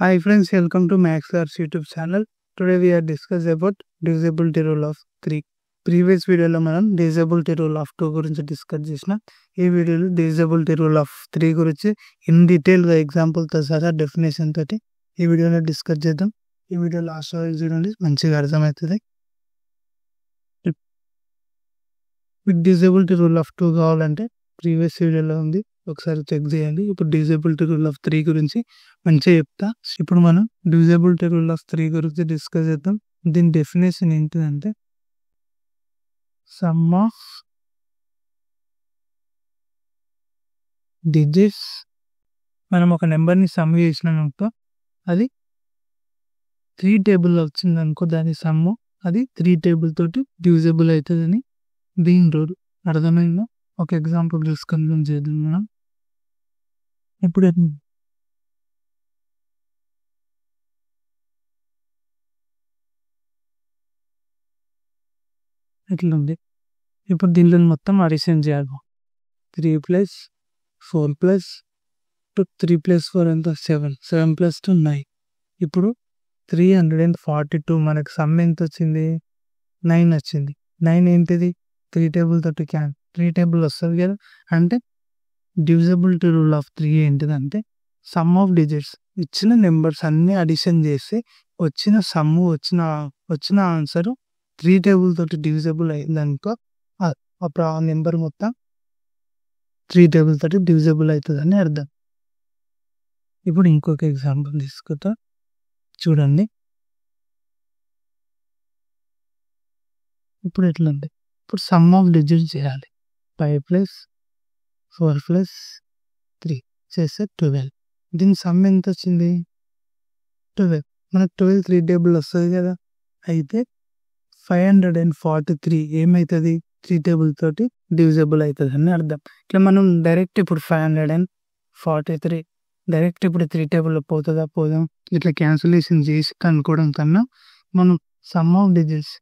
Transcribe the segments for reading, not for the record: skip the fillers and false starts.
Hi friends, welcome to Maxlar's YouTube channel. Today we are discussing about divisibility rule of 3. Previous వీడియోలో మనం divisibility rule of 2 గురించి discuss చేసిన. ఈ వీడియోలో divisibility rule of 3 గురించి in డీటెయిల్గా ఎగ్జాంపుల్తో సహా డెఫినేషన్ తోటి ఈ వీడియోలో డిస్కస్ చేద్దాం. ఈ వీడియో లాస్ట్ వరకు చూడండి, మంచిగా అర్థమవుతుంది. మీకు డివిజిబిలిటీ రూల్ ఆఫ్ 2 కావాలంటే ప్రీవియస్ వీడియోలో ఉంది, ఒకసారి చెక్ చేయండి. ఇప్పుడు డివిజిబిలిటీ రూల్ ఆఫ్ 3 గురించి మంచిగా చెప్తా. ఇప్పుడు మనం డివిజిబిలిటీ రూల్ ఆఫ్ 3 గురించి డిస్కస్ చేద్దాం. దీని డెఫినేషన్ ఏంటిదంటే సమ్ ఆఫ్ డిజిట్స్. మనం ఒక నెంబర్ని సమ్ చేసినామనుకో, అది 3 టేబుల్లో వచ్చిందనుకో, దాని సమ్ము అది 3 టేబుల్ తోటి డివిజిబుల్ అవుతుందని దీని రూల్. అర్థమైందా? ఒక ఎగ్జాంపుల్ తీసుకొని చేద్దాం మనం. ఇప్పుడు ఎట్లుంది, ఇప్పుడు దీనిలో మొత్తం అడిషన్ చేయాలి. 3 + 4 + 2, 3 + 4 ఎంత? 7, 7 + 2 9. ఇప్పుడు 342 మనకు సమ్ ఎంత వచ్చింది? 9 వచ్చింది. 9 ఏంటిది? 3 టేబుల్ తోటి 3 టేబుల్ వస్తుంది కదా. అంటే డివిజిబిలిటీ రూల్ ఆఫ్ 3 ఏంటిదంటే సమ్ ఆఫ్ డిజిట్స్, ఇచ్చిన నెంబర్స్ అన్ని అడిషన్ చేస్తే వచ్చిన సమ్ము వచ్చిన ఆన్సర్ 3 టేబుల్ తోటి డివిజిబుల్ అయిందనుకో, అప్పుడు ఆ నెంబర్ మొత్తం 3 టేబుల్ తోటి డివిజిబుల్ అవుతుందని అర్థం. ఇప్పుడు ఇంకొక ఎగ్జాంపుల్ తీసుకుంటా, చూడండి. ఇప్పుడు ఎట్లుంది, ఇప్పుడు సమ్ ఆఫ్ డిజిట్స్ చేయాలి. 5 + 4 + 3 చేస్తే 12. దీని సమ్ ఎంత వచ్చింది? 12. మనకు 12 3 టేబుల్ వస్తుంది కదా. అయితే 543 ఏమవుతుంది? 3 టేబుల్ తోటి డివిజిబుల్ అవుతుంది అని అర్థం. ఇట్లా మనం డైరెక్ట్ ఇప్పుడు 543 డైరెక్ట్ ఇప్పుడు 3 టేబుల్లో పోతుందా పోదాం, ఇట్లా క్యాన్సిలేషన్ చేసి కనుక్కోవడం కన్నా మనం సమ్ ఆఫ్ డిజిట్స్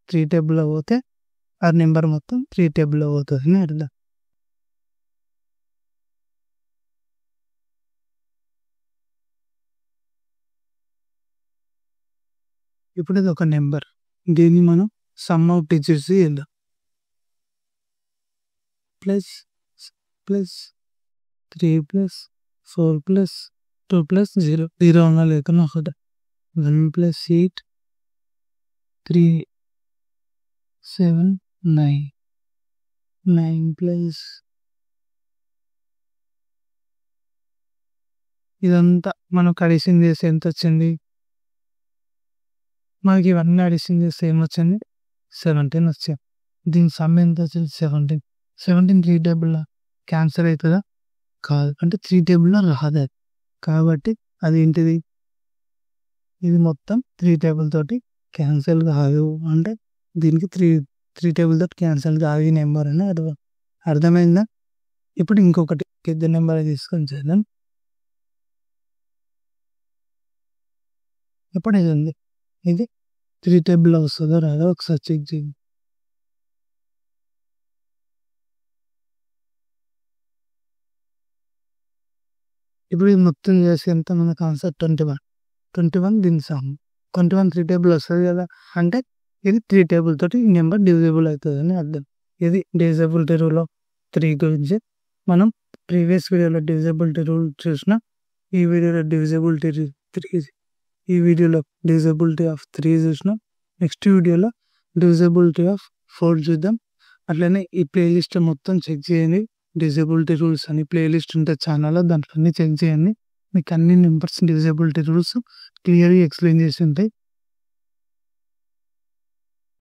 3 టేబుల్లో పోతే ఆ నెంబర్ మొత్తం 3 టేబుల్లో పోతుంది అని అర్థం. ఇప్పుడు ఇది ఒక నెంబర్, దీన్ని మనం సమ్ ఆఫ్ డిజిట్స్ చేద్దాం. +3 + 4 + 2 + 0 0 ఉన్నా లేకున్నా ఒకటి. 1 + 8 3 7 9 9 ఇదంతా మనకు అడిషన్ చేస్తే ఎంత వచ్చింది? మనకి ఇవన్నీ అడిషన్ చేస్తే ఏమొచ్చింది? 17 వచ్చింది. దీని సమ్ ఎంత వచ్చింది? 17. 17 3 టేబుల్లో క్యాన్సల్ అవుతుందా? కాదు, అంటే 3 టేబుల్లో రాదు అది. కాబట్టి అది ఏంటిది? ఇది మొత్తం 3 టేబుల్ తోటి క్యాన్సల్ కాదు. అంటే దీనికి 3 టేబుల్ తోటి క్యాన్సల్ కాదు ఈ నెంబర్ అని అర్థమైందా? ఇప్పుడు ఇంకొకటి పెద్ద నెంబర్ తీసుకొని చేద్దాం. ఇప్పుడు ఇది ఉంది, ఇది 3 టేబుల్లో వస్తుందో రాదో ఒకసారి చెక్ చేయండి. ఇప్పుడు ఇది మొత్తం చేసి ఎంత మనకు ఆన్సర్? 21 దీని సమ్. 21 3 టేబుల్ వస్తుంది కదా. అంటే ఇది 3 టేబుల్ తోటి ఈ నెంబర్ డివిజిబుల్ అవుతుంది అని అర్థం. ఇది డివిజిబిలిటీ రూల్ ఆఫ్ 3 గురించి. మనం ప్రీవియస్ వీడియోలో డివిజిబిలిటీ రూల్ చూసిన, ఈ వీడియోలో డివిజిబిలిటీ ఆఫ్ 3 చూసినాం. నెక్స్ట్ వీడియోలో డివిజిబిలిటీ ఆఫ్ 4 చూద్దాం. అట్లనే ఈ ప్లేలిస్ట్ మొత్తం చెక్ చేయండి. డివిజిబిలిటీ రూల్స్ అని ప్లేలిస్ట్ ఉంటుంది ఛానల్లో, దాంట్లో అన్ని చెక్ చేయండి. మీకు అన్ని నెంబర్స్ డివిజిబిలిటీ రూల్స్ క్లియర్గా ఎక్స్ప్లెయిన్ చేసి ఉంటాయి.